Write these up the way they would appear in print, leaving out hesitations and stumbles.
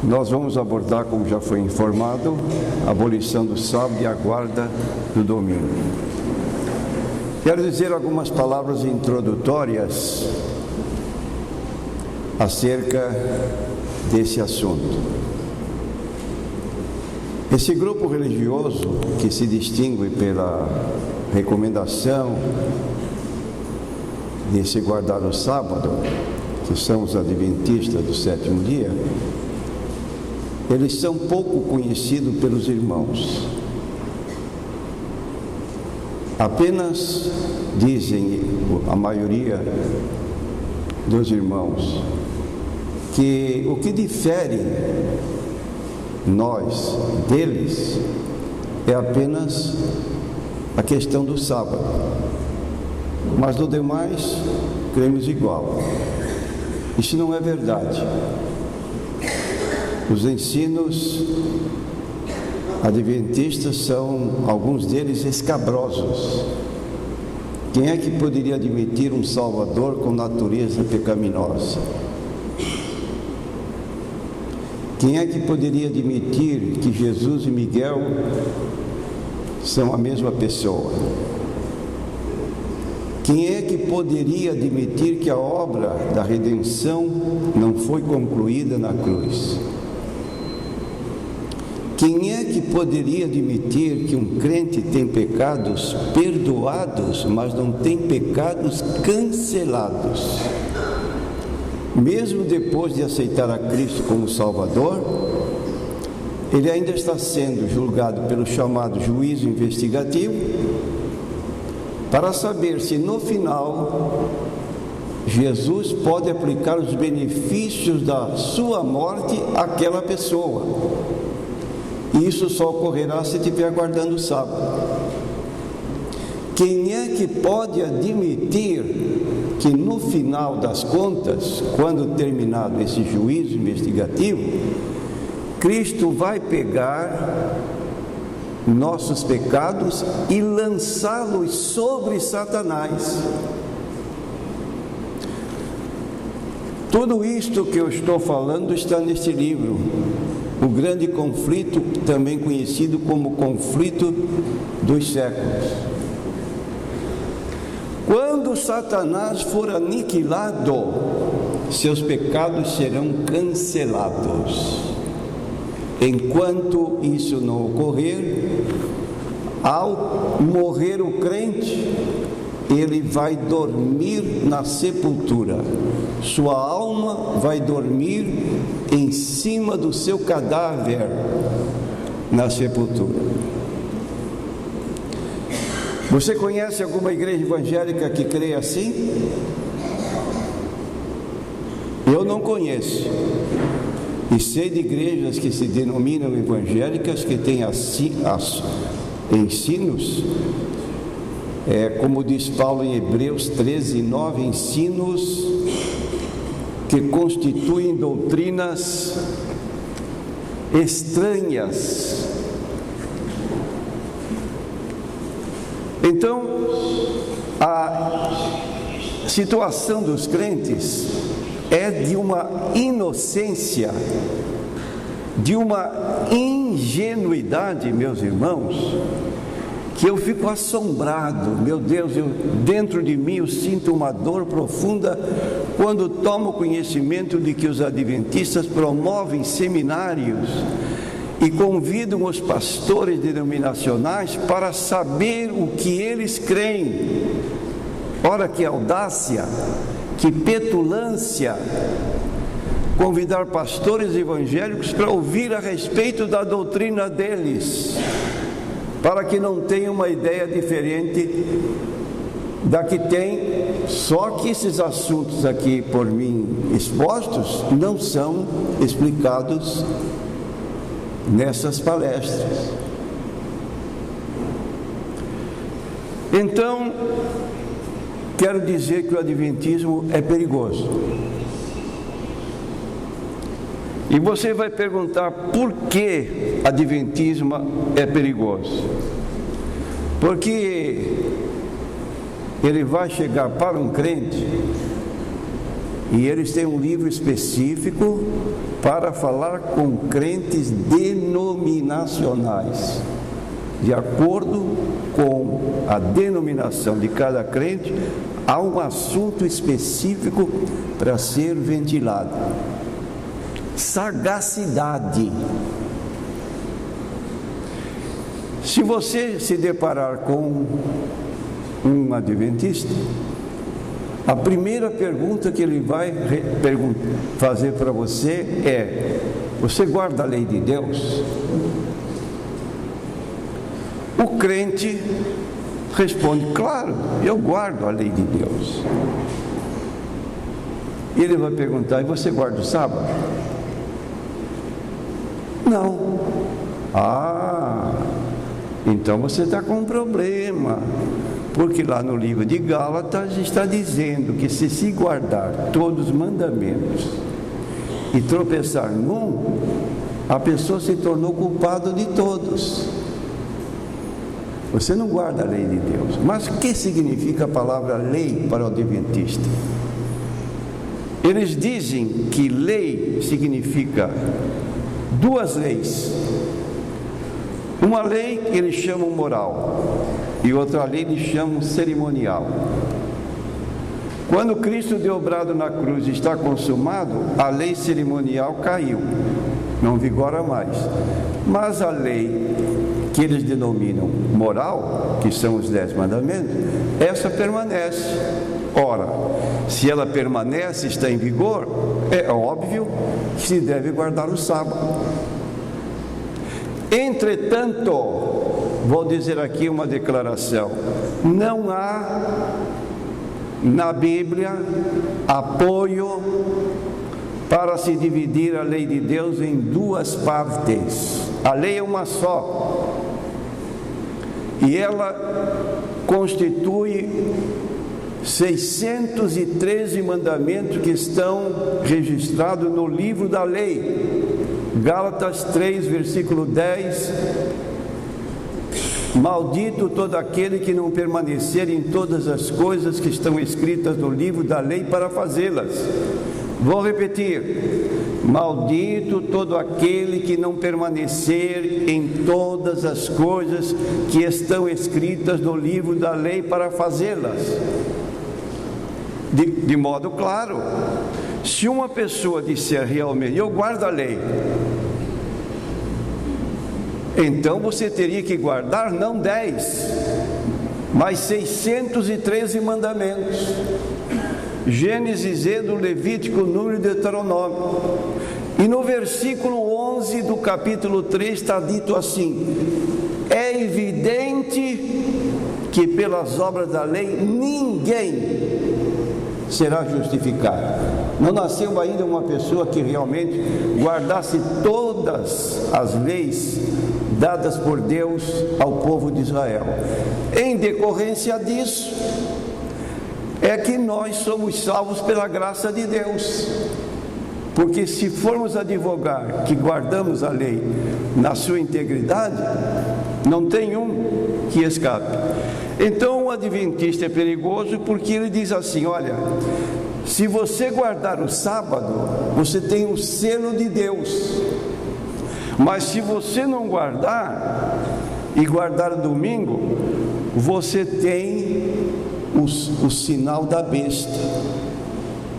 Nós vamos abordar, como já foi informado, a abolição do sábado e a guarda do domingo. Quero dizer algumas palavras introdutórias acerca desse assunto. Esse grupo religioso que se distingue pela recomendação de se guardar o sábado, que são os adventistas do sétimo dia, eles são pouco conhecidos pelos irmãos. Apenas dizem a maioria dos irmãos que o que difere nós deles é apenas a questão do sábado, mas do demais cremos igual. Isso não é verdade. Os ensinos adventistas são, alguns deles, escabrosos. Quem é que poderia admitir um Salvador com natureza pecaminosa? Quem é que poderia admitir que Jesus e Miguel são a mesma pessoa? Quem é que poderia admitir que a obra da redenção não foi concluída na cruz? Quem é que poderia admitir que um crente tem pecados perdoados, mas não tem pecados cancelados? Mesmo depois de aceitar a Cristo como Salvador, ele ainda está sendo julgado pelo chamado juízo investigativo, para saber se no final Jesus pode aplicar os benefícios da sua morte àquela pessoa. E isso só ocorrerá se estiver guardando o sábado. Quem é que pode admitir que no final das contas, quando terminado esse juízo investigativo, Cristo vai pegar nossos pecados e lançá-los sobre Satanás? Tudo isto que eu estou falando está neste livro, O Grande Conflito, também conhecido como Conflito dos Séculos. Quando Satanás for aniquilado, seus pecados serão cancelados. Enquanto isso não ocorrer, ao morrer o crente, ele vai dormir na sepultura. Sua alma vai dormir em cima do seu cadáver na sepultura. Você conhece alguma igreja evangélica que crê assim? Eu não conheço. E sei de igrejas que se denominam evangélicas, que têm ensinos, como diz Paulo em Hebreus 13:9, ensinos que constituem doutrinas estranhas. Então, a situação dos crentes é de uma inocência, de uma ingenuidade, meus irmãos, que eu fico assombrado. Meu Deus, dentro de mim eu sinto uma dor profunda quando tomo conhecimento de que os adventistas promovem seminários e convidam os pastores denominacionais para saber o que eles creem. Ora, que audácia, que petulância, convidar pastores evangélicos para ouvir a respeito da doutrina deles, para que não tenham uma ideia diferente da que tem. Só que esses assuntos aqui por mim expostos não são explicados nessas palestras. Então, quero dizer que o adventismo é perigoso. E você vai perguntar por que adventismo é perigoso? Porque ele vai chegar para um crente E eles têm um livro específico para falar com crentes denominacionais. De acordo com a denominação de cada crente, há um assunto específico para ser ventilado. Sagacidade. Se você se deparar com um adventista, a primeira pergunta que ele vai fazer para você é: você guarda a lei de Deus? O crente responde: claro, eu guardo a lei de Deus. E ele vai perguntar: e você guarda o sábado? Não. Então você está com um problema, porque lá no livro de Gálatas está dizendo que se guardar todos os mandamentos e tropeçar num, a pessoa se tornou culpada de todos. Você não guarda a lei de Deus. Mas o que significa a palavra lei para o adventista? Eles dizem que lei significa duas leis. Uma lei eles chamam moral e outra lei eles chamam cerimonial. Quando Cristo deu o brado na cruz e está consumado, a lei cerimonial caiu, não vigora mais. Mas a lei que eles denominam moral, que são os 10 mandamentos, essa permanece. Ora, se ela permanece, está em vigor, é óbvio que se deve guardar o sábado. Entretanto, vou dizer aqui uma declaração: não há na Bíblia apoio para se dividir a lei de Deus em duas partes. A lei é uma só, e ela constitui 613 mandamentos que estão registrados no livro da lei. Gálatas 3, versículo 10: maldito todo aquele que não permanecer em todas as coisas que estão escritas no livro da lei para fazê-las. Vou repetir: maldito todo aquele que não permanecer em todas as coisas que estão escritas no livro da lei para fazê-las. De modo claro, se uma pessoa disser realmente: eu guardo a lei, então você teria que guardar não 10, mas 613 mandamentos. Gênesis, Êxodo, Levítico, Número e Deuteronômio. E no versículo 11 do capítulo 3 está dito assim: é evidente que pelas obras da lei ninguém será justificado. Não nasceu ainda uma pessoa que realmente guardasse todas as leis dadas por Deus ao povo de Israel. Em decorrência disso, é que nós somos salvos pela graça de Deus. Porque se formos advogar que guardamos a lei na sua integridade, não tem um que escape. Então o adventista é perigoso porque ele diz assim: olha, se você guardar o sábado, você tem o selo de Deus. Mas se você não guardar e guardar o domingo, você tem o sinal da besta.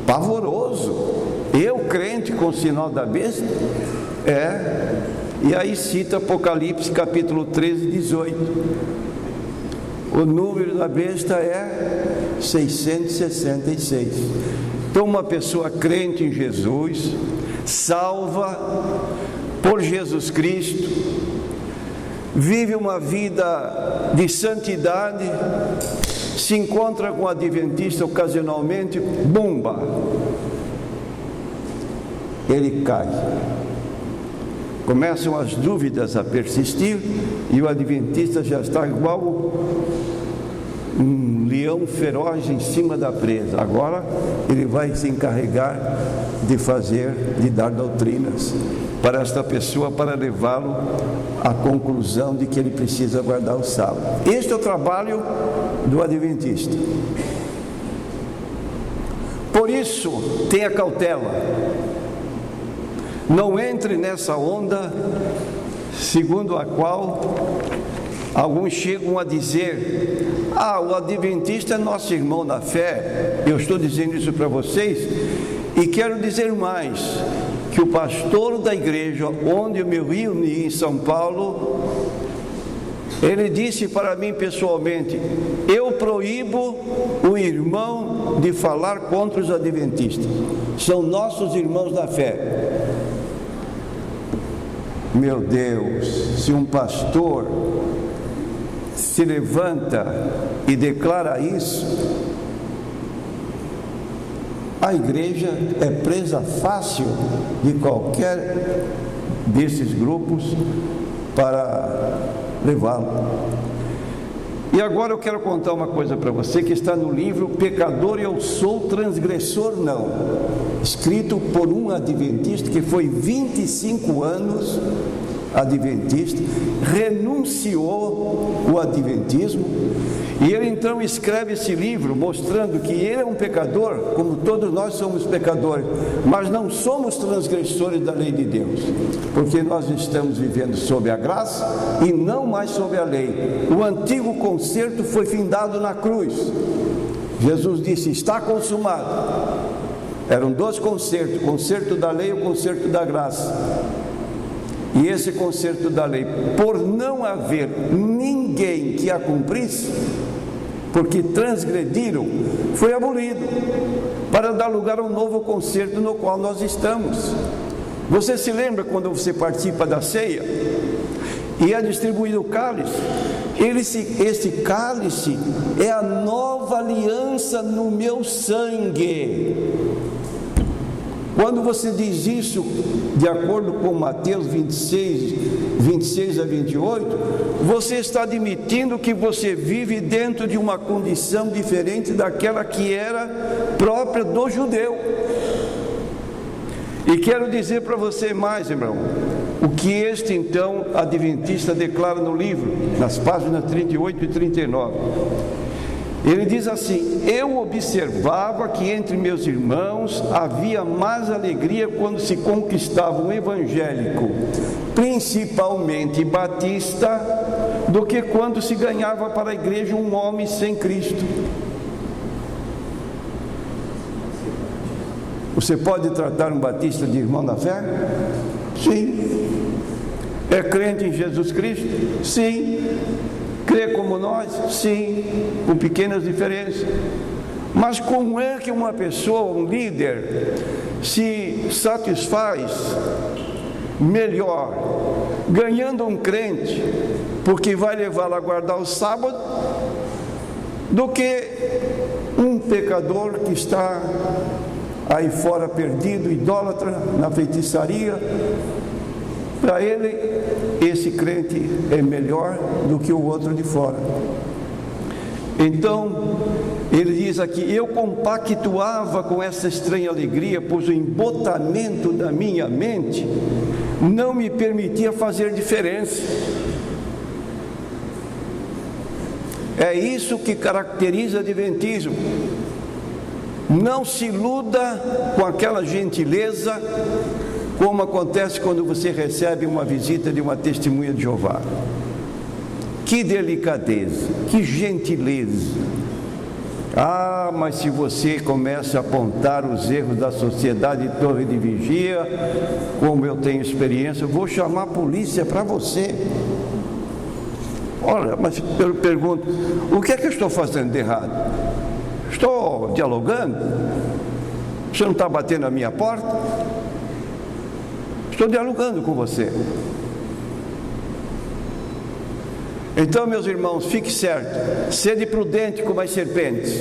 Pavoroso. Eu, crente com o sinal da besta? E aí cita Apocalipse capítulo 13, 18. O número da besta é 666. Então uma pessoa crente em Jesus, salva por Jesus Cristo, vive uma vida de santidade, se encontra com o adventista ocasionalmente, bumba, ele cai. Começam as dúvidas a persistir e o adventista já está igual um leão feroz em cima da presa. Agora ele vai se encarregar de dar doutrinas para esta pessoa, para levá-lo à conclusão de que ele precisa guardar o sábado. Este é o trabalho do adventista. Por isso, tenha cautela. Não entre nessa onda segundo a qual alguns chegam a dizer: o adventista é nosso irmão na fé. Eu estou dizendo isso para vocês e quero dizer mais, que o pastor da igreja onde eu me reuni em São Paulo, ele disse para mim pessoalmente: eu proíbo o irmão de falar contra os adventistas, são nossos irmãos da fé. Meu Deus, se um pastor se levanta e declara isso, a igreja é presa fácil de qualquer desses grupos para levá-lo. E agora eu quero contar uma coisa para você que está no livro Pecador Eu Sou, Transgressor Não, escrito por um adventista que foi 25 anos adventista, renunciou o adventismo, e ele então escreve esse livro mostrando que ele é um pecador, como todos nós somos pecadores, mas não somos transgressores da lei de Deus, porque nós estamos vivendo sob a graça e não mais sob a lei. O antigo concerto foi findado na cruz. Jesus disse: está consumado. Eram dois concertos, o concerto da lei e o concerto da graça. E esse concerto da lei, por não haver ninguém que a cumprisse, porque transgrediram, foi abolido, para dar lugar a um novo concerto no qual nós estamos. Você se lembra quando você participa da ceia e é distribuído o cálice? Esse cálice é a nova aliança no meu sangue. Quando você diz isso, de acordo com Mateus 26 a 28, você está admitindo que você vive dentro de uma condição diferente daquela que era própria do judeu. E quero dizer para você mais, irmão, o que este então adventista declara no livro, nas páginas 38 e 39. Ele diz assim: eu observava que entre meus irmãos havia mais alegria quando se conquistava um evangélico, principalmente batista, do que quando se ganhava para a igreja um homem sem Cristo. Você pode tratar um batista de irmão da fé? Sim. É crente em Jesus Cristo? Sim. Crê como nós? Sim, com pequenas diferenças. Mas como é que uma pessoa, um líder, se satisfaz melhor ganhando um crente, porque vai levá-lo a guardar o sábado, do que um pecador que está aí fora perdido, idólatra, na feitiçaria? Para ele, esse crente é melhor do que o outro de fora. Então, ele diz aqui: eu compactuava com essa estranha alegria, pois o embotamento da minha mente não me permitia fazer diferença. É isso que caracteriza o adventismo. Não se iluda com aquela gentileza, como acontece quando você recebe uma visita de uma testemunha de Jeová. Que delicadeza, que gentileza. Mas se você começa a apontar os erros da sociedade Torre de Vigia, como eu tenho experiência, eu vou chamar a polícia para você. Olha, mas eu pergunto: o que é que eu estou fazendo de errado? Estou dialogando? Você não está batendo na minha porta? Estou dialogando com você. Então, meus irmãos, fique certo: sede prudente como as serpentes,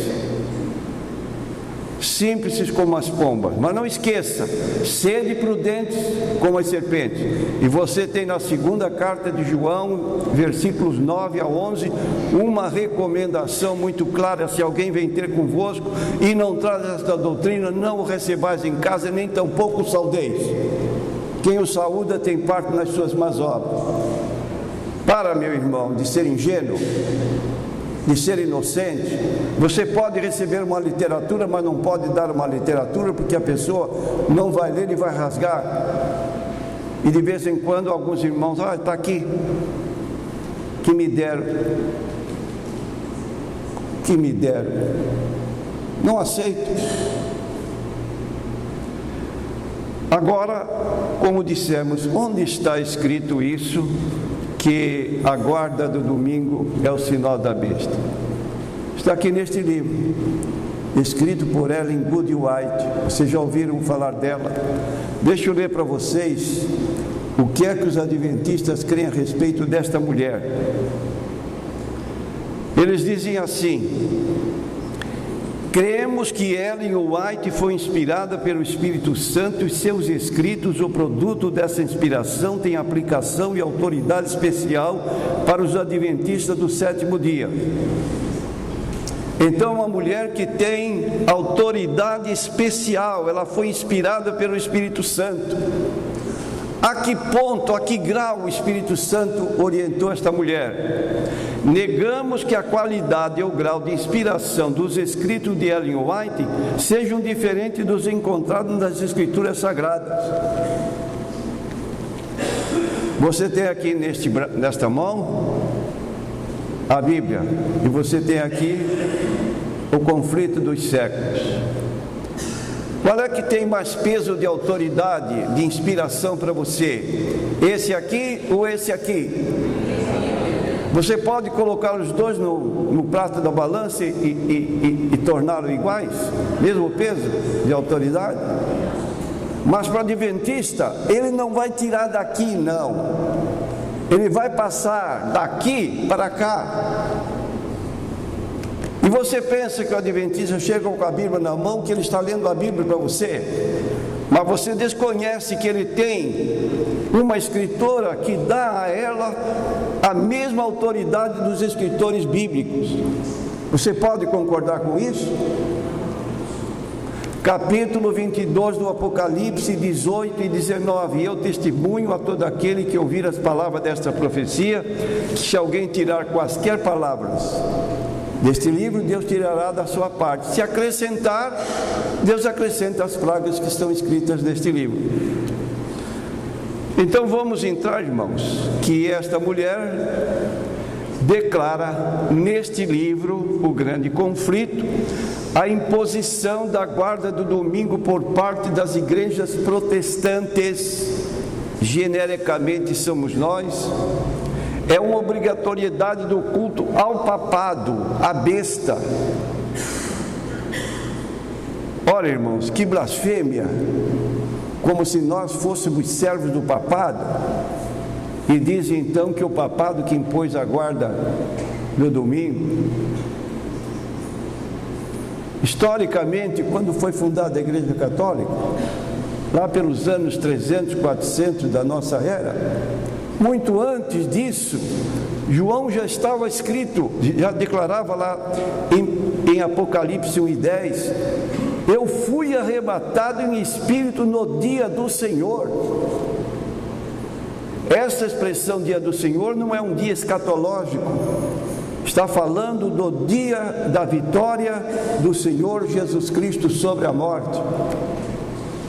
simples como as pombas. Mas não esqueça: sede prudentes como as serpentes. E você tem na segunda carta de João, versículos 9 a 11, uma recomendação muito clara: se alguém vem ter convosco e não traz esta doutrina, não o recebais em casa, nem tampouco o saudeis. Quem o saúda tem parte nas suas más obras. Para, meu irmão, de ser ingênuo, de ser inocente. Você pode receber uma literatura, mas não pode dar uma literatura, porque a pessoa não vai ler e vai rasgar. E de vez em quando alguns irmãos, está aqui, que me deram. Não aceito. Agora, como dissemos, onde está escrito isso, que a guarda do domingo é o sinal da besta? Está aqui neste livro, escrito por Ellen Good White. Vocês já ouviram falar dela? Deixa eu ler para vocês o que é que os adventistas creem a respeito desta mulher. Eles dizem assim: cremos que Ellen White foi inspirada pelo Espírito Santo e seus escritos, o produto dessa inspiração, tem aplicação e autoridade especial para os adventistas do sétimo dia. Então, uma mulher que tem autoridade especial, ela foi inspirada pelo Espírito Santo. A que ponto, a que grau o Espírito Santo orientou esta mulher? Negamos que a qualidade e o grau de inspiração dos escritos de Ellen White sejam diferentes dos encontrados nas Escrituras Sagradas. Você tem aqui nesta mão a Bíblia, e você tem aqui o conflito dos séculos. Qual é que tem mais peso de autoridade, de inspiração para você? Esse aqui ou esse aqui? Você pode colocar os dois no prato da balança e torná-los iguais? Mesmo peso de autoridade? Mas para o adventista, ele não vai tirar daqui, não. Ele vai passar daqui para cá. E você pensa que o adventista chega com a Bíblia na mão, que ele está lendo a Bíblia para você, mas você desconhece que ele tem uma escritora que dá a ela a mesma autoridade dos escritores bíblicos. Você pode concordar com isso? Capítulo 22 do Apocalipse, 18 e 19. Eu testemunho a todo aquele que ouvir as palavras desta profecia, que se alguém tirar quaisquer palavras deste livro, Deus tirará da sua parte. Se acrescentar, Deus acrescenta as pragas que estão escritas neste livro. Então vamos entrar, irmãos, que esta mulher declara neste livro o grande conflito, a imposição da guarda do domingo por parte das igrejas protestantes, genericamente somos nós. É uma obrigatoriedade do culto ao papado, à besta. Ora, irmãos, que blasfêmia! Como se nós fôssemos servos do papado. E diz então que o papado que impôs a guarda no domingo. Historicamente, quando foi fundada a Igreja Católica, lá pelos anos 300, 400 da nossa era, muito antes disso, João já estava escrito, já declarava lá em Apocalipse 1:10, eu fui arrebatado em espírito no dia do Senhor. Essa expressão dia do Senhor não é um dia escatológico, está falando do dia da vitória do Senhor Jesus Cristo sobre a morte.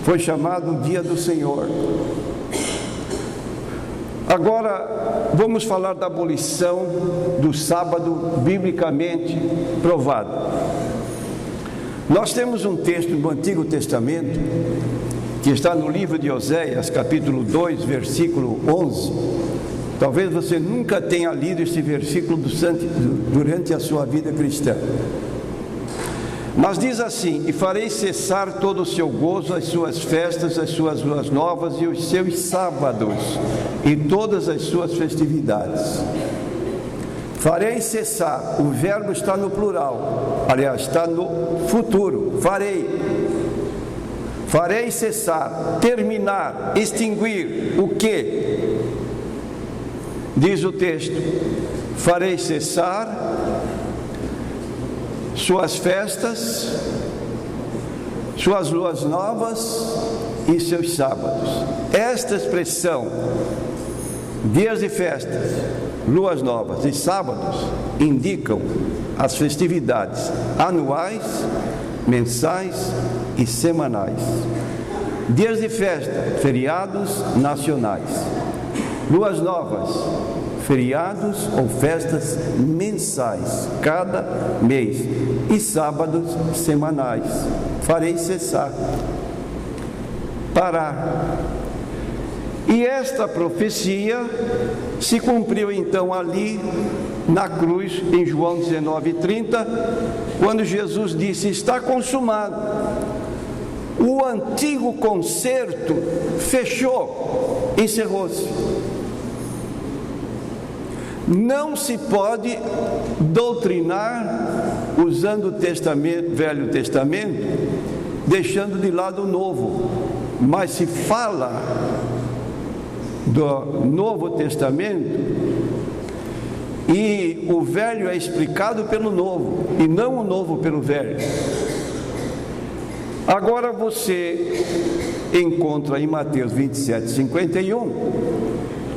Foi chamado dia do Senhor. Agora, vamos falar da abolição do sábado, biblicamente provado. Nós temos um texto no Antigo Testamento, que está no livro de Oséias, capítulo 2, versículo 11. Talvez você nunca tenha lido este versículo durante a sua vida cristã. Mas diz assim: e farei cessar todo o seu gozo, as suas festas, as suas luas novas e os seus sábados, e todas as suas festividades. Farei cessar, o verbo está no plural, aliás, está no futuro, farei cessar, terminar, extinguir, o que? Diz o texto: farei cessar suas festas, suas luas novas e seus sábados. Esta expressão, dias de festas, luas novas e sábados, indicam as festividades anuais, mensais e semanais. Dias de festa, feriados nacionais. Luas novas, feriados ou festas mensais, cada mês. E sábados semanais. Farei cessar, parar. E esta profecia se cumpriu então ali na cruz, em João 19:30, quando Jesus disse: está consumado. O antigo concerto fechou, encerrou-se. Não se pode doutrinar usando o Velho Testamento, deixando de lado o Novo, mas se fala do Novo Testamento e o Velho é explicado pelo Novo e não o Novo pelo Velho. Agora você encontra em Mateus 27:51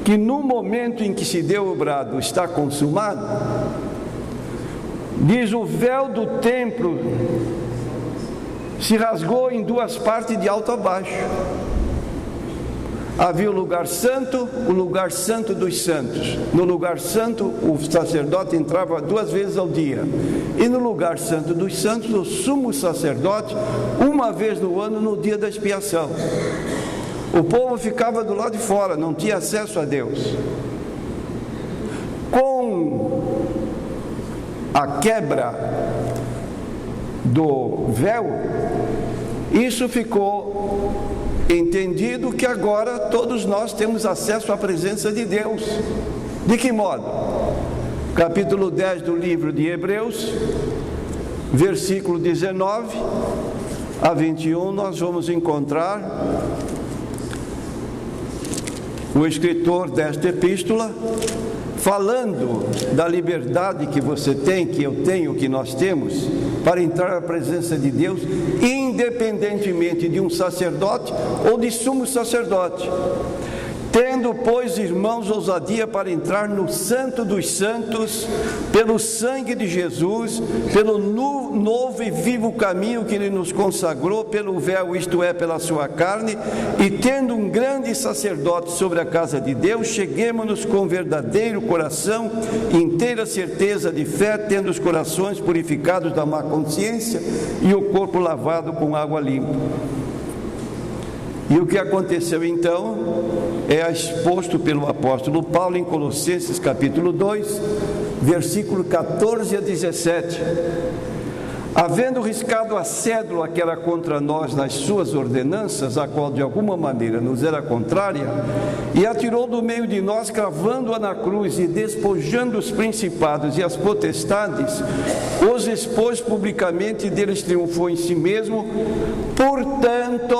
que no momento em que se deu o brado, está consumado, diz: o véu do templo se rasgou em duas partes, de alto a baixo. Havia o lugar santo dos santos. No lugar santo, o sacerdote entrava 2 vezes ao dia. E no lugar santo dos santos, o sumo sacerdote, 1 vez no ano, no dia da expiação. O povo ficava do lado de fora, não tinha acesso a Deus. Com a quebra do véu, isso ficou entendido que agora todos nós temos acesso à presença de Deus. De que modo? Capítulo 10 do livro de Hebreus, versículo 19 a 21, nós vamos encontrar o escritor desta epístola falando da liberdade que você tem, que eu tenho, que nós temos, para entrar na presença de Deus, independentemente de um sacerdote ou de sumo sacerdote. Tendo, pois, irmãos, ousadia para entrar no Santo dos Santos, pelo sangue de Jesus, pelo novo e vivo caminho que Ele nos consagrou, pelo véu, isto é, pela sua carne, e tendo um grande sacerdote sobre a casa de Deus, cheguemo-nos com verdadeiro coração, inteira certeza de fé, tendo os corações purificados da má consciência e o corpo lavado com água limpa. E o que aconteceu então é exposto pelo apóstolo Paulo em Colossenses capítulo 2, versículo 14 a 17. Havendo riscado a cédula que era contra nós nas suas ordenanças, a qual de alguma maneira nos era contrária, e atirou do meio de nós, cravando-a na cruz, e despojando os principados e as potestades, os expôs publicamente, e deles triunfou em si mesmo. Portanto,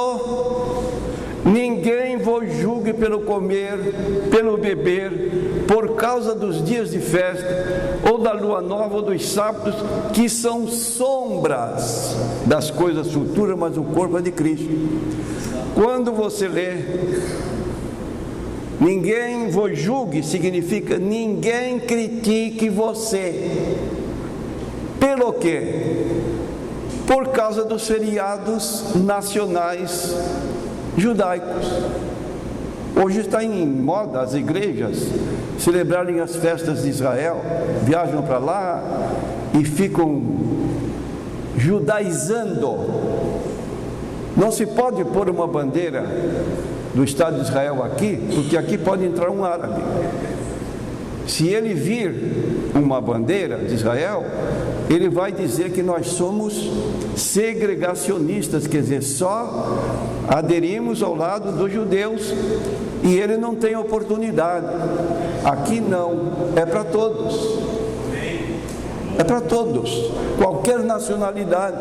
ninguém vos julgue pelo comer, pelo beber, por causa dos dias de festa, ou da lua nova, ou dos sábados, que são sombras das coisas futuras, mas o corpo é de Cristo. Quando você lê, ninguém vos julgue, significa ninguém critique você. Pelo quê? Por causa dos feriados nacionais judaicos. Hoje está em moda as igrejas celebrarem as festas de Israel, viajam para lá e ficam judaizando. Não se pode pôr uma bandeira do Estado de Israel aqui, porque aqui pode entrar um árabe. Se ele vir uma bandeira de Israel, ele vai dizer que nós somos segregacionistas, quer dizer, só aderimos ao lado dos judeus e ele não tem oportunidade. Aqui não, é para todos. É para todos, qualquer nacionalidade.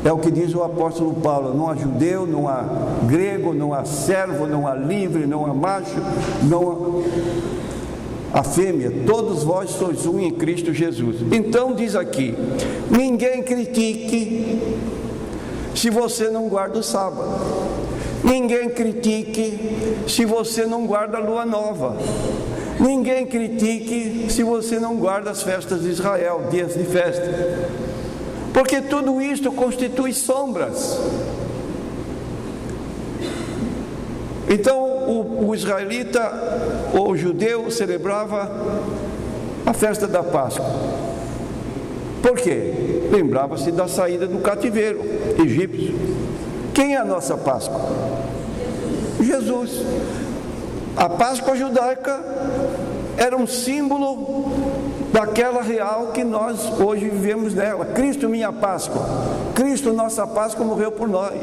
É o que diz o apóstolo Paulo: não há judeu, não há grego, não há servo, não há livre, não há macho, não há fêmea, todos vós sois um em Cristo Jesus. Então diz aqui: ninguém critique se você não guarda o sábado, ninguém critique se você não guarda a lua nova, Ninguém critique se você não guarda as festas de Israel, dias de festa, porque tudo isto constitui sombras. Então o israelita ou o judeu celebrava a festa da Páscoa. Por quê? Lembrava-se da saída do cativeiro egípcio. Quem é a nossa Páscoa? Jesus. A Páscoa judaica era um símbolo daquela real que nós hoje vivemos nela. Cristo, minha Páscoa. Cristo, nossa Páscoa, morreu por nós.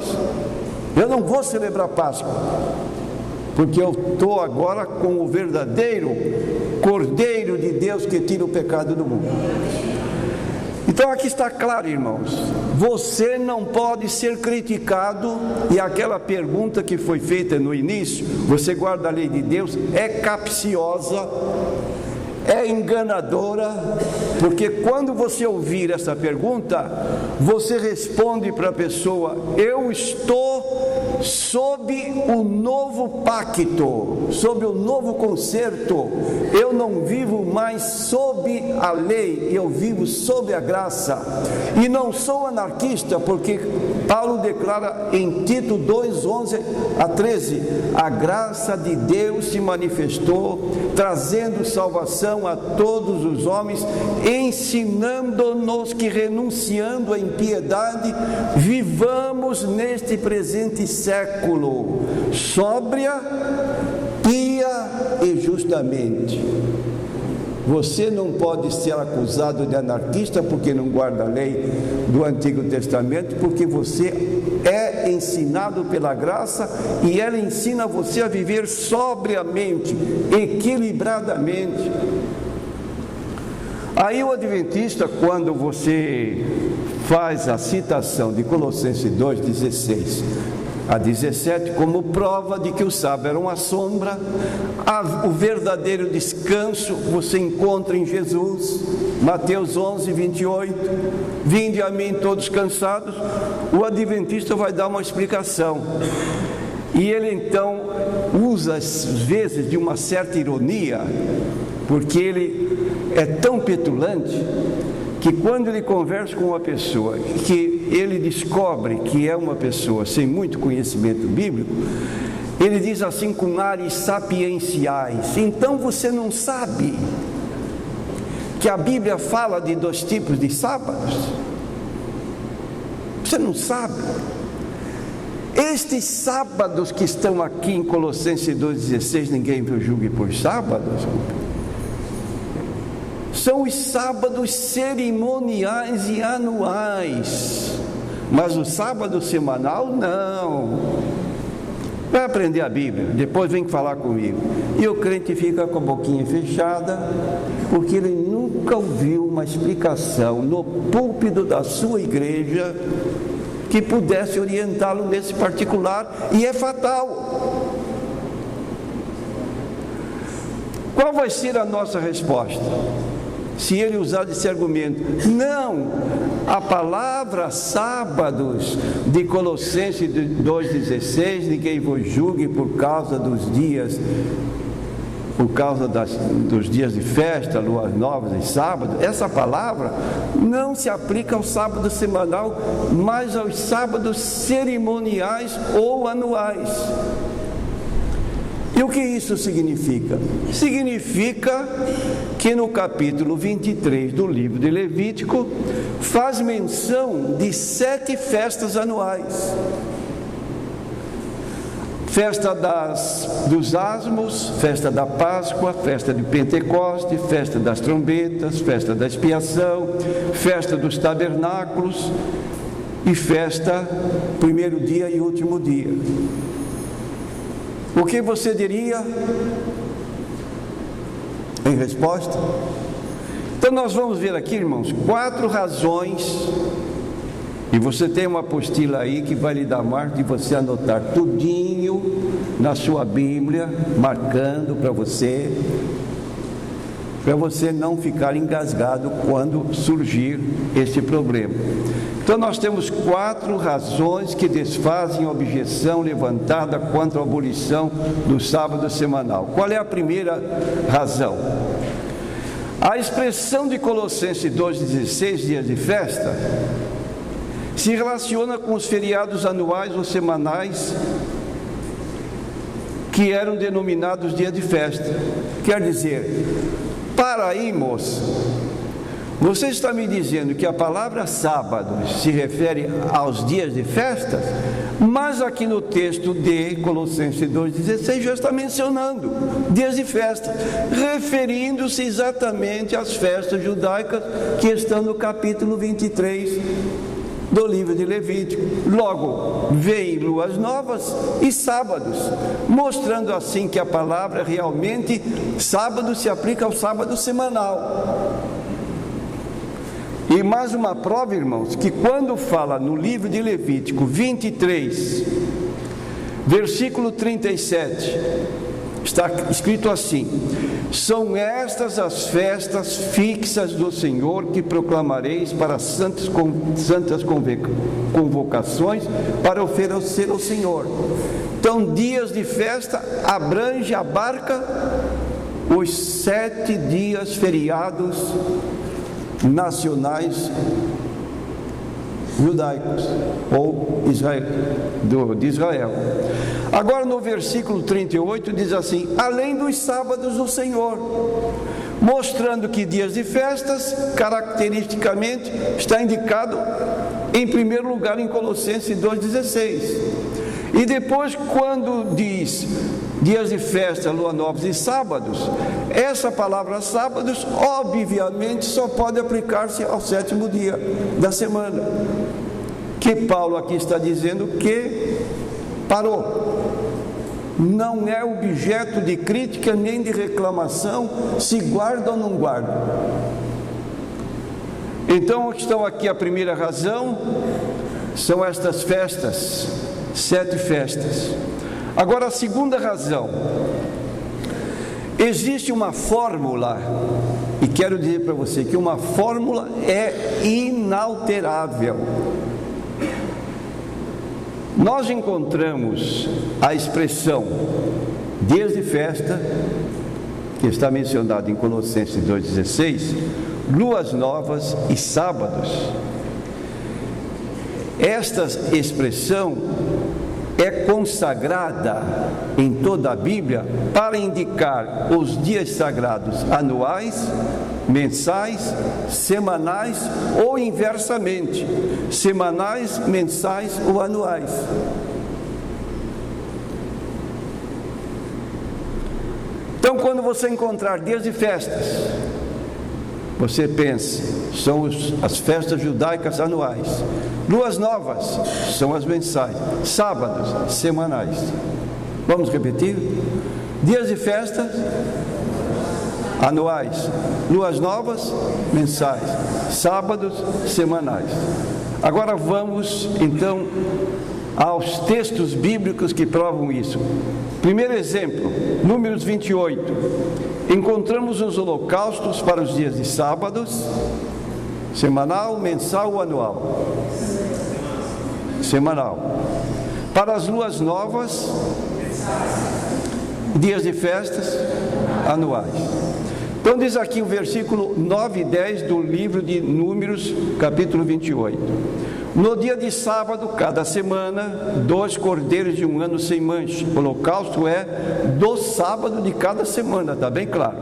Eu não vou celebrar Páscoa, porque eu estou agora com o verdadeiro Cordeiro de Deus que tira o pecado do mundo. Então aqui está claro, irmãos, você não pode ser criticado, e aquela pergunta que foi feita no início, você guarda a lei de Deus, é capciosa, é enganadora, porque quando você ouvir essa pergunta, você responde para a pessoa: eu estou sob o novo pacto, sob o novo concerto, eu não vivo mais sob a lei, eu vivo sob a graça, e não sou anarquista, porque Paulo declara em Tito 2:11-13, a graça de Deus se manifestou, trazendo salvação a todos os homens, ensinando-nos que, renunciando à impiedade, vivamos neste presente século sóbria, pia e justamente. Você não pode ser acusado de anarquista porque não guarda a lei do Antigo Testamento, porque você é ensinado pela graça e ela ensina você a viver sobriamente, equilibradamente. Aí o adventista, quando você faz a citação de Colossenses 2:16-17, como prova de que o sábado era uma sombra, o verdadeiro descanso você encontra em Jesus, Mateus 11:28, vinde a mim todos cansados, o adventista vai dar uma explicação, e ele então usa às vezes de uma certa ironia, porque ele é tão petulante, que quando ele conversa com uma pessoa, que ele descobre que é uma pessoa sem muito conhecimento bíblico, ele diz assim com ares sapienciais: então você não sabe que a Bíblia fala de 2 tipos de sábados? Você não sabe? Estes sábados que estão aqui em Colossenses 2:16, ninguém vos julgue por sábados, são os sábados cerimoniais e anuais, mas o sábado semanal não. Vai aprender a Bíblia, depois vem falar comigo. E o crente fica com a boquinha fechada, porque ele nunca ouviu uma explicação no púlpito da sua igreja que pudesse orientá-lo nesse particular, e é fatal. Qual vai ser a nossa resposta? Se ele usar esse argumento: não, a palavra sábados de Colossenses 2:16, ninguém vos julgue por causa dos dias, dos dias de festa, luas novas e sábado, essa palavra não se aplica ao sábado semanal, mas aos sábados cerimoniais ou anuais. E o que isso significa? Significa que no capítulo 23 do livro de Levítico faz menção de 7 festas anuais: festa dos asmos, festa da Páscoa, festa de Pentecoste, festa das trombetas, festa da expiação, festa dos tabernáculos e festa primeiro dia e último dia. O que você diria em resposta? Então nós vamos ver aqui, irmãos, 4 razões, e você tem uma apostila aí que vai lhe dar marca de você anotar tudinho na sua Bíblia, marcando para você para você não ficar engasgado quando surgir este problema. Então nós temos 4 razões que desfazem a objeção levantada contra a abolição do sábado semanal. Qual é a primeira razão? A expressão de Colossenses 2,16, dias de festa, se relaciona com os feriados anuais ou semanais que eram denominados dia de festa. Quer dizer, paraímos, você está me dizendo que a palavra sábado se refere aos dias de festas, mas aqui no texto de Colossenses 2,16 já está mencionando dias de festa, referindo-se exatamente às festas judaicas que estão no capítulo 23 do livro de Levítico. Logo, vem luas novas e sábados, mostrando assim que a palavra realmente, sábado, se aplica ao sábado semanal. E mais uma prova, irmãos, que quando fala no livro de Levítico 23, versículo 37, está escrito assim: são estas as festas fixas do Senhor que proclamareis para santas convocações para oferecer ao Senhor. Então, dias de festa abarca os 7 dias feriados nacionais judaicos ou de Israel. Agora no versículo 38 diz assim: além dos sábados do Senhor, mostrando que dias de festas caracteristicamente está indicado em primeiro lugar em Colossenses 2,16. E depois, quando diz dias de festa, lua novas e sábados, essa palavra sábados obviamente só pode aplicar-se ao 7º dia da semana, que Paulo aqui está dizendo que parou. Não é objeto de crítica nem de reclamação se guarda ou não guarda. Então estão aqui a primeira razão, são estas festas, 7 festas. Agora a segunda razão, existe uma fórmula, e quero dizer para você que uma fórmula é inalterável. Nós encontramos a expressão dias de festa, que está mencionada em Colossenses 2,16, luas novas e sábados. Esta expressão é consagrada em toda a Bíblia para indicar os dias sagrados anuais, mensais, semanais ou inversamente, semanais, mensais ou anuais. Então, quando você encontrar dias de festas, você pensa, são as festas judaicas anuais. Luas novas são as mensais. Sábados, semanais. Vamos repetir? Dias de festas anuais. Luas novas, mensais. Sábados, semanais. Agora vamos, então, aos textos bíblicos que provam isso. Primeiro exemplo, Números 28. Encontramos os holocaustos para os dias de sábados, semanal, mensal ou anual? Semanal. Para as luas novas, dias de festas, anuais. Então diz aqui o versículo 9 e 10 do livro de Números, capítulo 28. No dia de sábado, cada semana, 2 cordeiros de 1 ano sem mancha. O holocausto é do sábado de cada semana, está bem claro.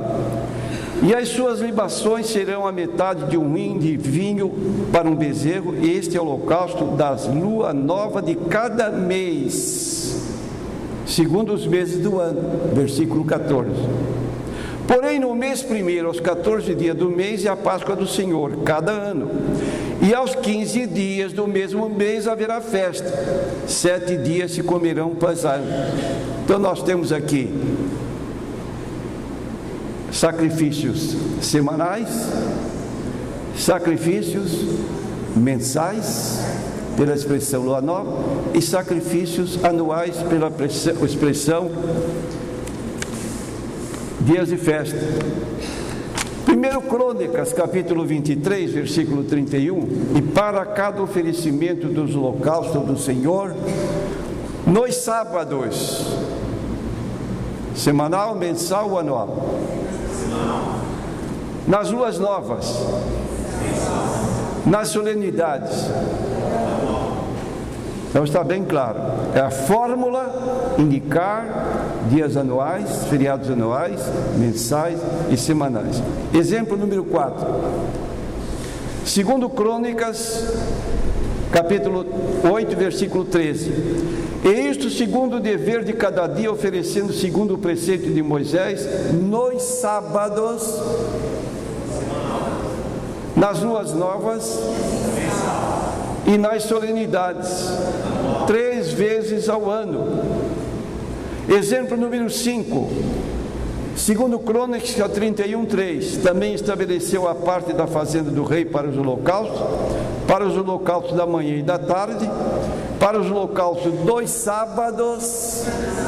E as suas libações serão a metade de 1 hin de vinho para um bezerro. Este é o holocausto das luas novas de cada mês, segundo os meses do ano. Versículo 14. Porém, no mês primeiro, aos 14 dias do mês, é a Páscoa do Senhor, cada ano. E aos 15 dias do mesmo mês haverá festa. 7 dias se comerão pães. Então nós temos aqui sacrifícios semanais, sacrifícios mensais, pela expressão lua nova, e sacrifícios anuais pela expressão dias de festa. 1 Crônicas, capítulo 23, versículo 31, e para cada oferecimento dos holocaustos do Senhor, nos sábados, semanal, mensal ou anual, nas luas novas, nas solenidades. Então está bem claro, é a fórmula indicar dias anuais, feriados anuais, mensais e semanais. Exemplo número 4. Segundo Crônicas, capítulo 8, versículo 13. E isto segundo o dever de cada dia, oferecendo segundo o preceito de Moisés, nos sábados, nas luas novas e nas solenidades, 3 vezes ao ano. Exemplo número 5, segundo Crônicas 31, 3, também estabeleceu a parte da fazenda do rei para os holocaustos da manhã e da tarde, para os holocaustos dos sábados,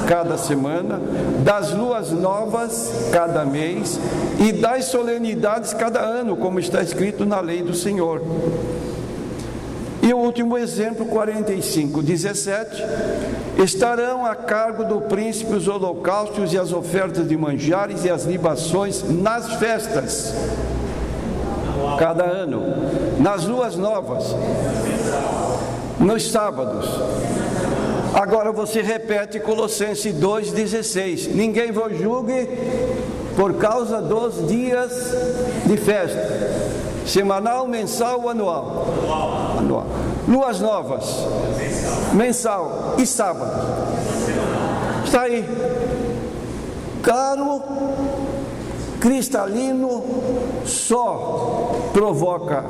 cada semana, das luas novas, cada mês, e das solenidades, cada ano, como está escrito na lei do Senhor. E o último exemplo, 45, 17, estarão a cargo do príncipe os holocaustos e as ofertas de manjares e as libações nas festas, cada ano, nas luas novas, nos sábados. Agora você repete Colossenses 2,16, ninguém vos julgue por causa dos dias de festa, semanal, mensal ou anual? Anual. Luas novas, mensal e sábado. Está aí. Claro, cristalino, só provoca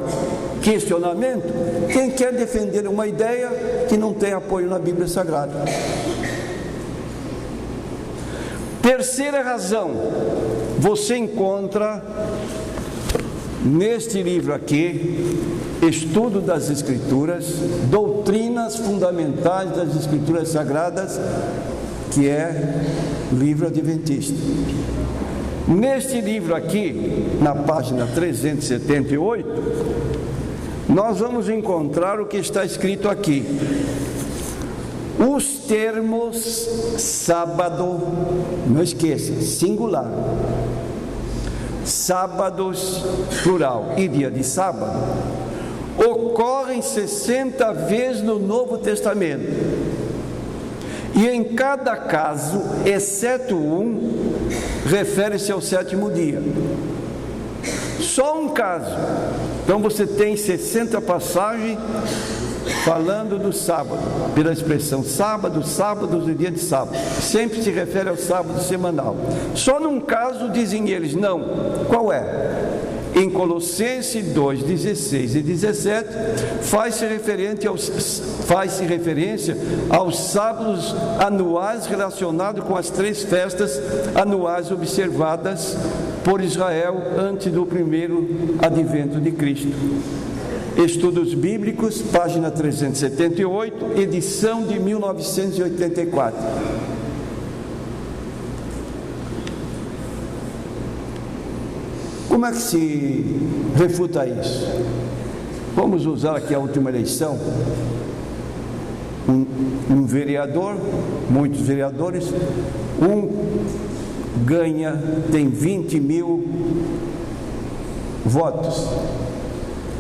questionamento quem quer defender uma ideia que não tem apoio na Bíblia Sagrada. Terceira razão, você encontra neste livro aqui, Estudo das Escrituras, Doutrinas Fundamentais das Escrituras Sagradas, que é livro adventista. Neste livro aqui, na página 378, nós vamos encontrar o que está escrito aqui. Os termos sábado, não esqueça, singular, sábados, plural, e dia de sábado, ocorrem 60 vezes no Novo Testamento. E em cada caso, exceto um, refere-se ao sétimo dia. Só um caso. Então você tem 60 passagens falando do sábado, pela expressão sábado, sábados e dia de sábado. Sempre se refere ao sábado semanal. Só num caso dizem eles, não. Qual é? Em Colossenses 2, 16 e 17, faz-se referência aos sábados anuais relacionados com as 3 festas anuais observadas por Israel antes do primeiro advento de Cristo. Estudos Bíblicos, página 378, edição de 1984. Como é que se refuta isso? Vamos usar aqui a última eleição. Um vereador, muitos vereadores, um ganha, tem 20 mil votos.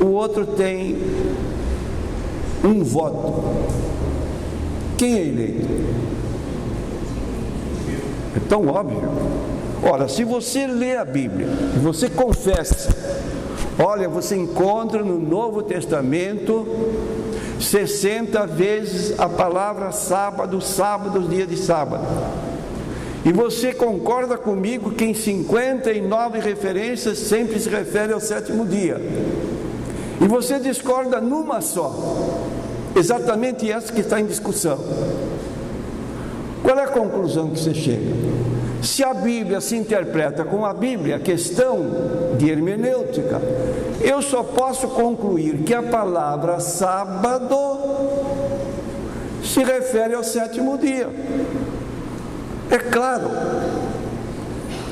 O outro tem um voto. Quem é eleito? É tão óbvio. Ora, se você lê a Bíblia, e você confessa, olha, você encontra no Novo Testamento 60 vezes a palavra sábado, sábados, dia de sábado. E você concorda comigo que em 59 referências sempre se refere ao sétimo dia. E você discorda numa só, exatamente essa que está em discussão. Qual é a conclusão que você chega? Se a Bíblia se interpreta com a Bíblia, questão de hermenêutica, eu só posso concluir que a palavra sábado se refere ao sétimo dia. É claro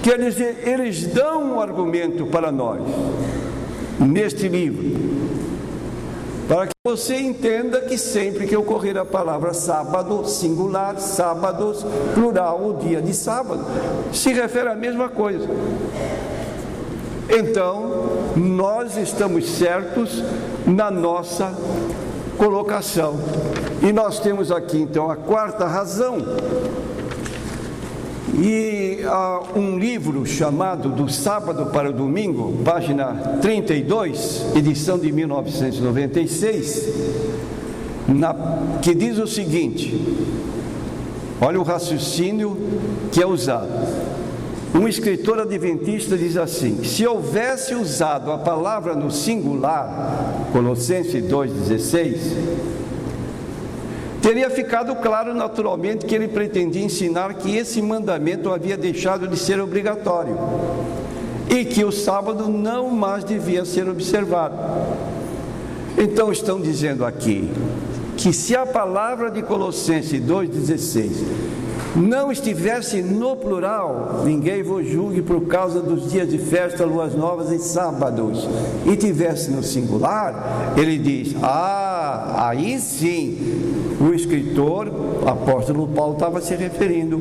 Quer dizer, eles dão um argumento para nós, neste livro, para que você entenda que sempre que ocorrer a palavra sábado, singular, sábados, plural, o dia de sábado, se refere à mesma coisa. Então, nós estamos certos na nossa colocação. E nós temos aqui, então, a quarta razão. E há um livro chamado Do Sábado para o Domingo, página 32, edição de 1996, que diz o seguinte: olha o raciocínio que é usado. Um escritor adventista diz assim: se houvesse usado a palavra no singular, Colossenses 2,16, teria ficado claro naturalmente que ele pretendia ensinar que esse mandamento havia deixado de ser obrigatório e que o sábado não mais devia ser observado. Então estão dizendo aqui que se a palavra de Colossenses 2,16 não estivesse no plural, ninguém vos julgue por causa dos dias de festa, luas novas e sábados, e tivesse no singular, ele diz: aí sim, o escritor, o apóstolo Paulo, estava se referindo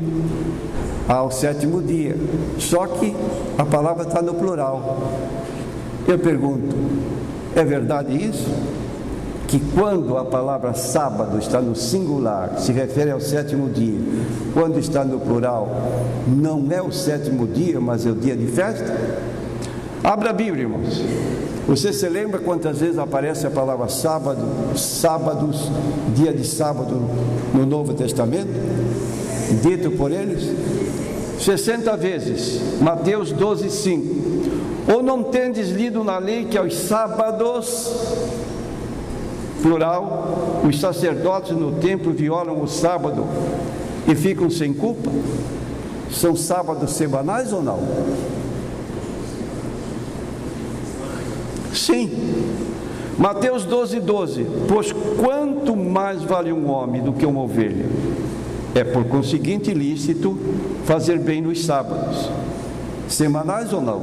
ao sétimo dia, só que a palavra está no plural. Eu pergunto, é verdade isso? Que quando a palavra sábado está no singular, se refere ao sétimo dia, quando está no plural, não é o sétimo dia, mas é o dia de festa? Abra a Bíblia, irmãos. Você se lembra quantas vezes aparece a palavra sábado, sábados, dia de sábado no Novo Testamento? Dito por eles? 60 vezes. Mateus 12:5. Ou não tendes lido na lei que aos sábados, plural, os sacerdotes no templo violam o sábado e ficam sem culpa? São sábados semanais ou não? Sim. Mateus 12:12. Pois quanto mais vale um homem do que uma ovelha? É por conseguinte ilícito fazer bem nos sábados. Semanais ou não?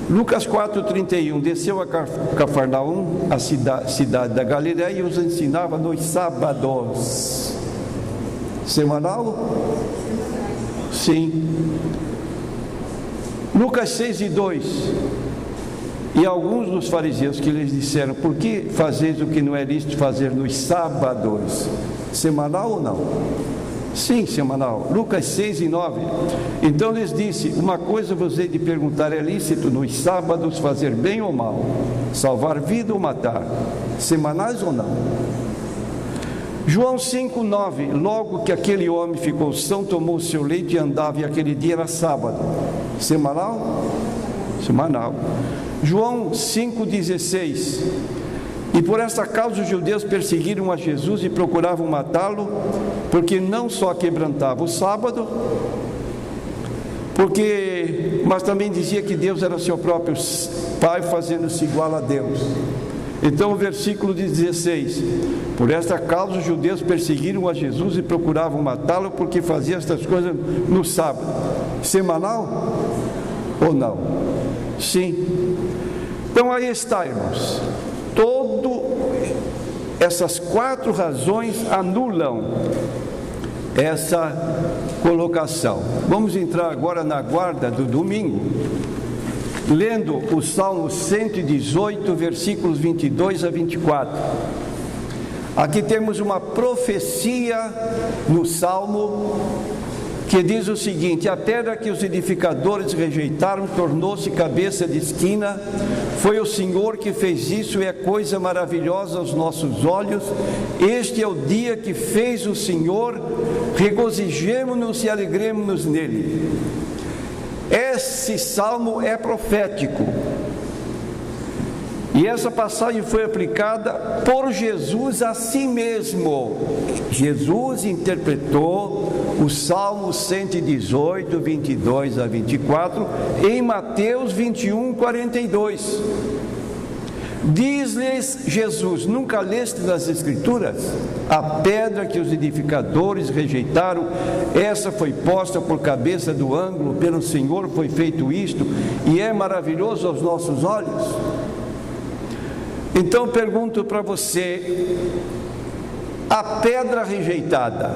Lucas 4:31, desceu a Cafarnaum, a cidade da Galiléia, e os ensinava nos sábados. Semanal? Sim. Lucas 6:2, e alguns dos fariseus que lhes disseram: por que fazeis o que não é lícito fazer nos sábados? Semanal ou não? Sim, semanal. Lucas 6:9. Então lhes disse: uma coisa vos hei de perguntar, é lícito nos sábados fazer bem ou mal, salvar vida ou matar? Semanais ou não? João 5:9. Logo que aquele homem ficou são, tomou o seu leito e andava, e aquele dia era sábado. Semanal? Semanal. João 5:16. E por essa causa os judeus perseguiram a Jesus e procuravam matá-lo, porque não só quebrantava o sábado, mas também dizia que Deus era seu próprio Pai, fazendo-se igual a Deus. Então o versículo 16: por esta causa os judeus perseguiram a Jesus e procuravam matá-lo, porque fazia estas coisas no sábado. Semanal ou não? Sim. Então aí está, irmãos. Essas quatro razões anulam essa colocação. Vamos entrar agora na guarda do domingo, lendo o Salmo 118, versículos 22 a 24. Aqui temos uma profecia no Salmo que diz o seguinte: a pedra que os edificadores rejeitaram tornou-se cabeça de esquina. Foi o Senhor que fez isso, e é coisa maravilhosa aos nossos olhos. Este é o dia que fez o Senhor, regozijemo-nos e alegremo-nos nele. Esse salmo é profético, e essa passagem foi aplicada por Jesus a si mesmo. Jesus interpretou o Salmo 118, 22 a 24, em Mateus 21, 42. Diz-lhes Jesus: nunca leste nas Escrituras? A pedra que os edificadores rejeitaram, essa foi posta por cabeça do ângulo, pelo Senhor foi feito isto, e é maravilhoso aos nossos olhos. Então pergunto para você, a pedra rejeitada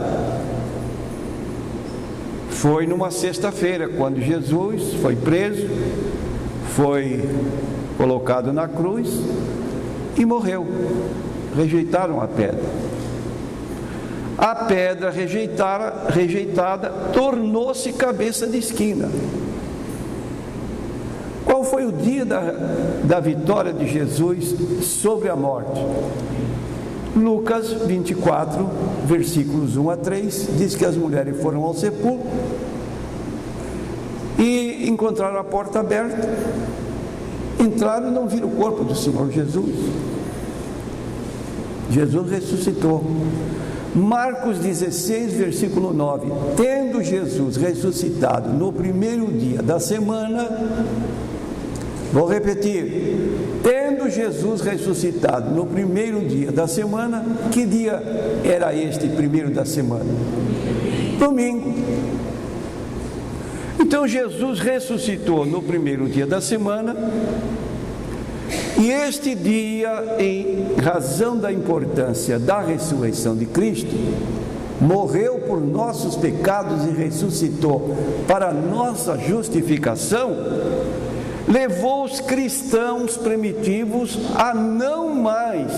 foi numa sexta-feira, quando Jesus foi preso, foi colocado na cruz e morreu. Rejeitaram a pedra. A pedra rejeitada tornou-se cabeça de esquina. Qual foi o dia da vitória de Jesus sobre a morte? Lucas 24, versículos 1 a 3, diz que as mulheres foram ao sepulcro e encontraram a porta aberta, entraram e não viram o corpo do Senhor Jesus. Jesus ressuscitou. Marcos 16, versículo 9, tendo Jesus ressuscitado no primeiro dia da semana, vou repetir, tendo Jesus ressuscitado no primeiro dia da semana, que dia era este primeiro da semana? Domingo. Então Jesus ressuscitou no primeiro dia da semana, e este dia, em razão da importância da ressurreição de Cristo, morreu por nossos pecados e ressuscitou para nossa justificação, levou os cristãos primitivos a não mais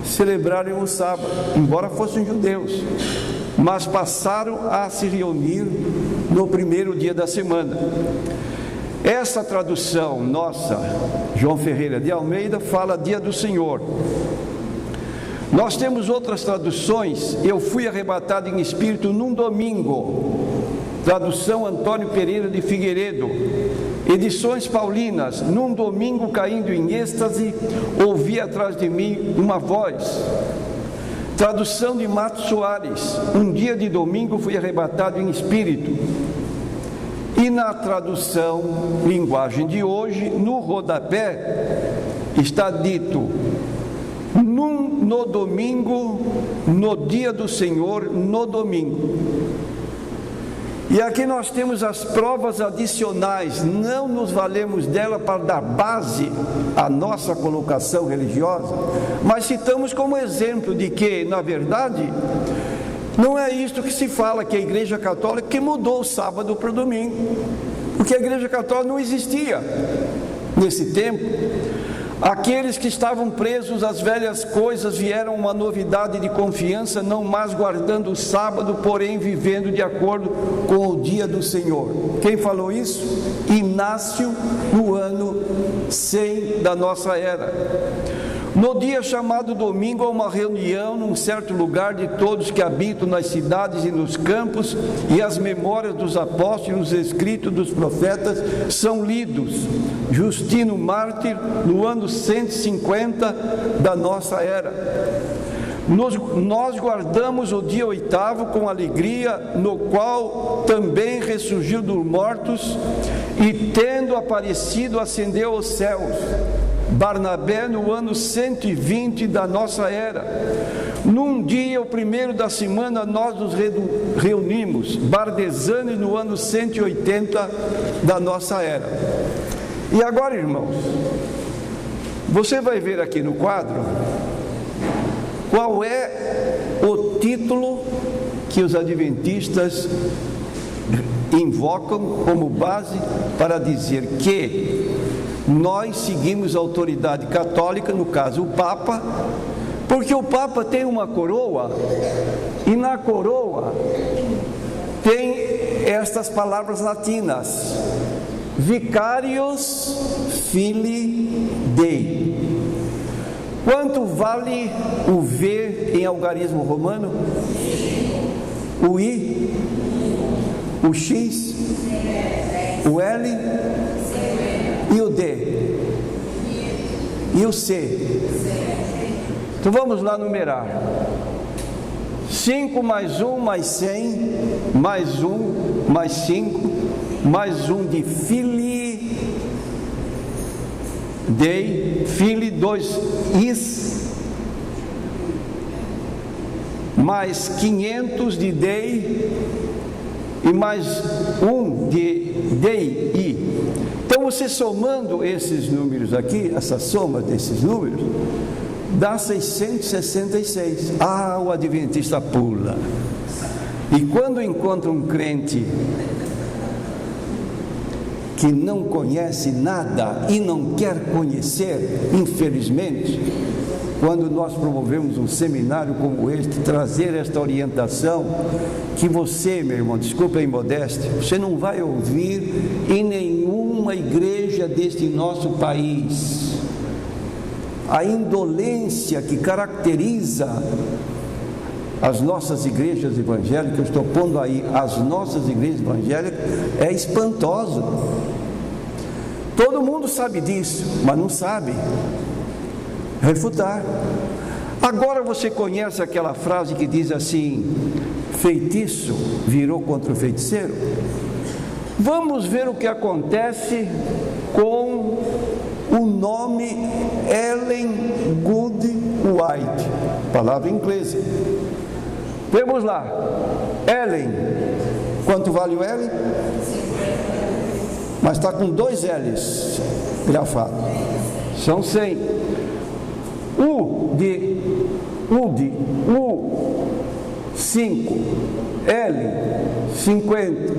celebrarem o sábado, embora fossem judeus, mas passaram a se reunir no primeiro dia da semana. Essa tradução nossa, João Ferreira de Almeida, fala dia do Senhor. Nós temos outras traduções, eu fui arrebatado em espírito num domingo, tradução Antônio Pereira de Figueiredo. Edições Paulinas, num domingo caindo em êxtase, ouvi atrás de mim uma voz. Tradução de Matos Soares, um dia de domingo fui arrebatado em espírito. E na tradução, linguagem de hoje, no rodapé, está dito, no domingo, no dia do Senhor, no domingo. E aqui nós temos as provas adicionais, não nos valemos dela para dar base à nossa colocação religiosa, mas citamos como exemplo de que, na verdade, não é isto que se fala, que a Igreja Católica que mudou o sábado para o domingo, porque a Igreja Católica não existia nesse tempo. Aqueles que estavam presos às velhas coisas vieram uma novidade de confiança, não mais guardando o sábado, porém vivendo de acordo com o dia do Senhor. Quem falou isso? Inácio, no ano 100 da nossa era. No dia chamado domingo, há uma reunião num certo lugar de todos que habitam nas cidades e nos campos, e as memórias dos apóstolos e os escritos dos profetas são lidos. Justino Mártir, no ano 150 da nossa era. Nós guardamos o dia 8º com alegria, no qual também ressurgiu dos mortos, e tendo aparecido, ascendeu aos céus. Barnabé, no ano 120 da nossa era. Num dia, o primeiro da semana, nós nos reunimos. Bardesane, no ano 180 da nossa era. E agora, irmãos, você vai ver aqui no quadro qual é o título que os adventistas invocam como base para dizer que nós seguimos a autoridade católica, no caso o Papa, porque o Papa tem uma coroa, e na coroa tem estas palavras latinas: Vicarius Filii Dei. Quanto vale o V em algarismo romano? O I, o X, o L e o D e o C. Então vamos lá numerar: 5 mais 1 mais 100 mais 1 mais 5 mais 1 de Filii Dei, Fili, 2 Is, mais 500 de Dei, e mais 1 de Dei, I. Então você somando esses números aqui, essa soma desses números, dá 666. Ah, o adventista pula. E quando encontra um crente que não conhece nada e não quer conhecer, infelizmente, quando nós promovemos um seminário como este, trazer esta orientação, que você, meu irmão, desculpa a imodéstia, você não vai ouvir em nenhuma igreja deste nosso país. A indolência que caracteriza as nossas igrejas evangélicas, eu estou pondo aí as nossas igrejas evangélicas, é espantosa. Todo mundo sabe disso, mas não sabe refutar. Agora você conhece aquela frase que diz assim: feitiço virou contra o feiticeiro? Vamos ver o que acontece com o nome Ellen Good White, palavra inglesa. Vamos lá, Ellen, quanto vale o Ellen? Mas está com 2 L's grafado, são 100. U, 5, L, 50,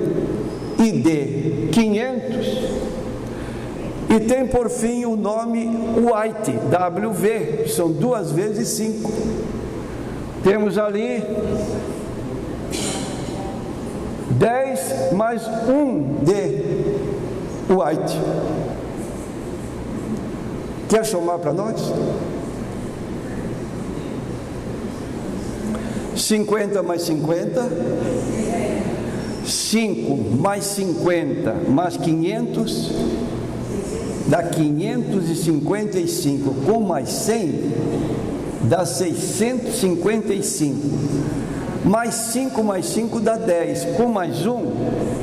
e D, 500, e tem por fim o nome White, WV, são 2 vezes 5. Temos ali 10 mais 1 de White. Quer somar para nós? 50 mais 50, 5 mais 50 mais 500, dá 555, com mais 100, dá 655, mais 5 mais 5 dá 10, com mais 1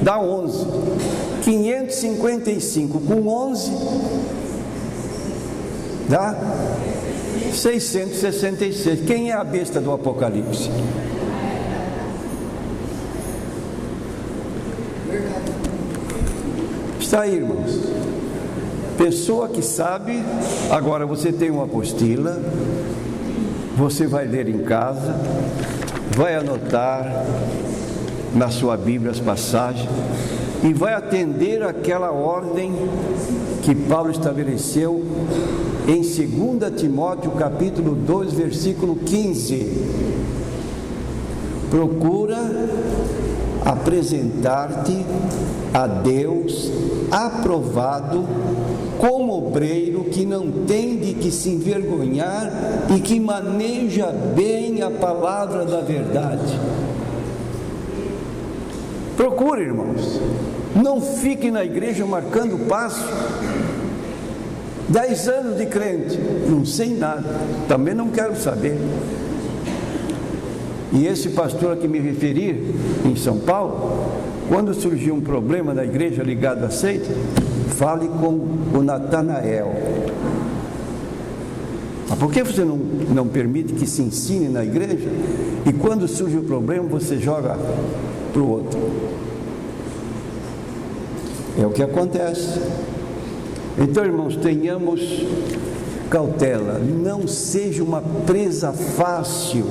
dá 11, 555 com 11 dá 666. Quem é a besta do Apocalipse? Está aí, irmãos. Pessoa que sabe. Agora você tem uma apostila, você vai ler em casa, vai anotar na sua Bíblia as passagens e vai atender aquela ordem que Paulo estabeleceu em 2 Timóteo capítulo 2, versículo 15. Procura apresentar-te a Deus aprovado, como obreiro que não tem de que se envergonhar e que maneja bem a palavra da verdade. Procure, irmãos, não fique na igreja marcando passo. 10 anos de crente, não sei nada, também não quero saber. E esse pastor a que me referi, em São Paulo, quando surgiu um problema na igreja ligado à seita, fale com o Natanael. Mas por que você não permite que se ensine na igreja e quando surge o problema você joga para o outro? É o que acontece. Então, irmãos, tenhamos cautela, não seja uma presa fácil,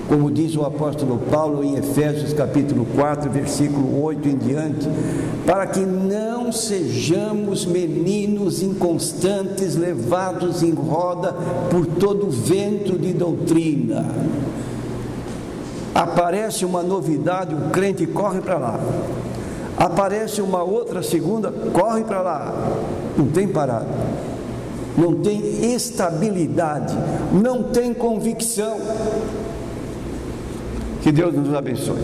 como diz o apóstolo Paulo em Efésios capítulo 4, versículo 8 em diante, para que não sejamos meninos inconstantes, levados em roda por todo vento de doutrina. Aparece uma novidade, o crente corre para lá. Aparece uma outra segunda, corre para lá. Não tem parada, não tem estabilidade, não tem convicção. Que Deus nos abençoe.